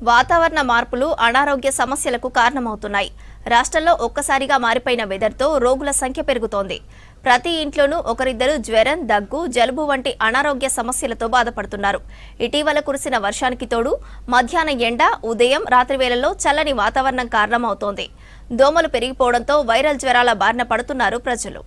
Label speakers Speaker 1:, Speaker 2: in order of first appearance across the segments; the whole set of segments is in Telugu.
Speaker 1: వాతావరణ మార్పులు అనారోగ్య సమస్యలకు కారణమవుతున్నాయి. రాష్ట్రంలో ఒక్కసారిగా మారిపోయిన వెదర్తో రోగుల సంఖ్య పెరుగుతోంది. ప్రతి ఇంట్లోనూ ఒకరిద్దరు జ్వరం, దగ్గు, జలుబు వంటి అనారోగ్య సమస్యలతో బాధపడుతున్నారు. ఇటీవల కురిసిన వర్షానికి తోడు మధ్యాహ్నం ఎండ, ఉదయం, రాత్రి వేళల్లో చల్లని వాతావరణం కారణమవుతోంది. దోమలు పెరిగిపోవడంతో వైరల్ జ్వరాల బారిన పడుతున్నారు ప్రజలు.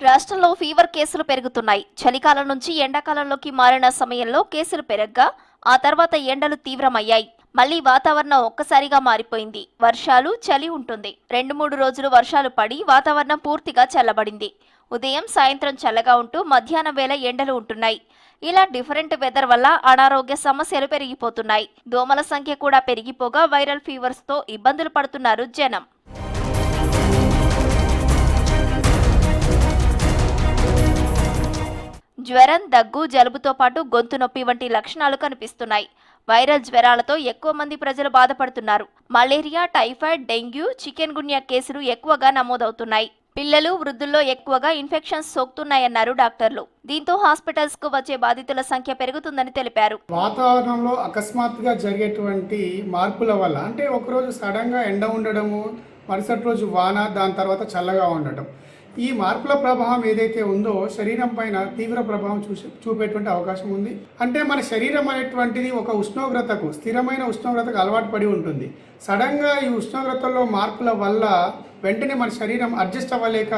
Speaker 1: రాష్ట్రంలో ఫీవర్ కేసులు పెరుగుతున్నాయి. చలికాలం నుంచి ఎండాకాలంలోకి మారిన సమయంలో కేసులు పెరగ్గా ఆ తర్వాత ఎండలు తీవ్రమయ్యాయి. మళ్లీ వాతావరణం ఒక్కసారిగా మారిపోయింది. వర్షాలు, చలి ఉంటుంది. 2-3 రోజులు వర్షాలు పడి వాతావరణం పూర్తిగా చల్లబడింది. ఉదయం, సాయంత్రం చల్లగా ఉంటూ మధ్యాహ్నం వేళ ఎండలు ఉంటున్నాయి. ఇలా డిఫరెంట్ వెదర్ వల్ల అనారోగ్య సమస్యలు పెరిగిపోతున్నాయి. దోమల సంఖ్య కూడా పెరిగిపోగా వైరల్ ఫీవర్స్ తో ఇబ్బందులు పడుతున్నారు జనం. జ్వరం, దగ్గు, జలుబుతో పాటు గొంతు నొప్పి వంటి లక్షణాలు కనిపిస్తున్నాయి. వైరల్ జ్వరాలతో ఎక్కువ మంది ప్రజలు బాధపడుతున్నారు. మలేరియా, టైఫాయిడ్, డెంగ్యూ, చికెన్ గున్యా కేసులు ఎక్కువగా నమోదవుతున్నాయి. పిల్లలు, వృద్ధుల్లో ఎక్కువగా ఇన్ఫెక్షన్స్ సోకుతున్నాయన్నారు డాక్టర్లు. దీంతో హాస్పిటల్స్ కు వచ్చే బాధితుల సంఖ్య పెరుగుతుందని తెలిపారు.
Speaker 2: వాతావరణంలో అకస్మాత్తుగా జరిగేటువంటి మార్పుల వల్ల, అంటే ఒకరోజు సడన్ గా ఎండ ఉండడము, మరుసటి రోజు వాన, దాని తర్వాత చల్లగా ఉండటం, ఈ మార్పుల ప్రభావం ఏదైతే ఉందో శరీరం పైన తీవ్ర ప్రభావం చూపేటువంటి అవకాశం ఉంది. అంటే మన శరీరం అనేటువంటిది ఒక ఉష్ణోగ్రతకు, స్థిరమైన ఉష్ణోగ్రతకు అలవాటు పడి ఉంటుంది. సడన్గా ఈ ఉష్ణోగ్రతలో మార్పుల వల్ల వెంటనే మన శరీరం అడ్జస్ట్ అవ్వలేక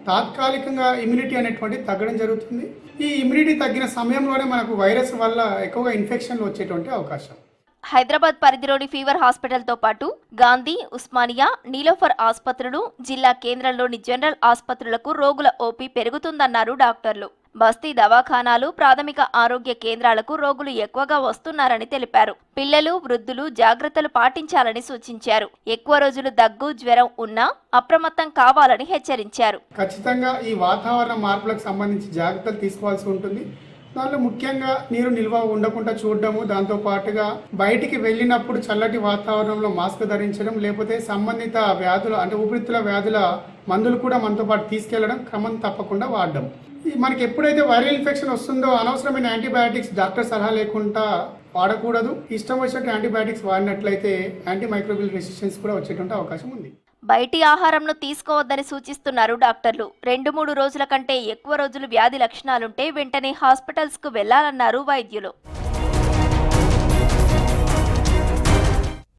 Speaker 2: తాత్కాలికంగా ఇమ్యూనిటీ అనేటువంటిది తగ్గడం జరుగుతుంది. ఈ ఇమ్యూనిటీ తగ్గిన సమయంలోనే మనకు వైరస్ వల్ల ఎక్కువగా ఇన్ఫెక్షన్లు వచ్చేటువంటి అవకాశం.
Speaker 1: హైదరాబాద్ పరిధిలోని ఫీవర్ హాస్పిటల్ తో పాటు గాంధీ, ఉస్మానియా, నీలోఫర్ ఆసుపత్రులు, జిల్లా కేంద్రంలోని జనరల్ ఆసుపత్రులకు రోగుల ఓపీ పెరుగుతుందన్నారు డాక్టర్లు. బస్తీ దవాఖానాలు, ప్రాథమిక ఆరోగ్య కేంద్రాలకు రోగులు ఎక్కువగా వస్తున్నారని తెలిపారు. పిల్లలు, వృద్ధులు జాగ్రత్తలు పాటించాలని సూచించారు. ఎక్కువ రోజులు దగ్గు, జ్వరం ఉన్నా అప్రమత్తం కావాలని హెచ్చరించారు.
Speaker 2: ఖచ్చితంగా ఈ వాతావరణ మార్పులకు సంబంధించి జాగ్రత్తలు తీసుకోవాల్సి ఉంటుంది. దాంట్లో ముఖ్యంగా నీరు నిల్వ ఉండకుండా చూడడము, దాంతో పాటుగా బయటికి వెళ్ళినప్పుడు చల్లటి వాతావరణంలో మాస్క్ ధరించడం, లేకపోతే సంబంధిత వ్యాధుల అంటే ఊపిరితిత్తుల వ్యాధుల మందులు కూడా మనతో పాటు తీసుకెళ్లడం, క్రమం తప్పకుండా వాడడం. మనకి ఎప్పుడైతే వైరల్ ఇన్ఫెక్షన్ వస్తుందో అనవసరమైన యాంటీబయాటిక్స్ డాక్టర్ సలహా లేకుండా వాడకూడదు. ఇష్టం వచ్చినట్టు యాంటీబయాటిక్స్ వాడినట్లయితే యాంటీమైక్రోబియల్ రెసిస్టెన్స్ కూడా వచ్చేటువంటి అవకాశం ఉంది.
Speaker 1: బయటి ఆహారంను తీసుకోవద్దని సూచిస్తున్నారు డాక్టర్లు. 2-3 రోజుల కంటే ఎక్కువ రోజులు వ్యాధి లక్షణాలుంటే వెంటనే హాస్పిటల్స్ కు వెళ్లాలన్నారు వైద్యులు.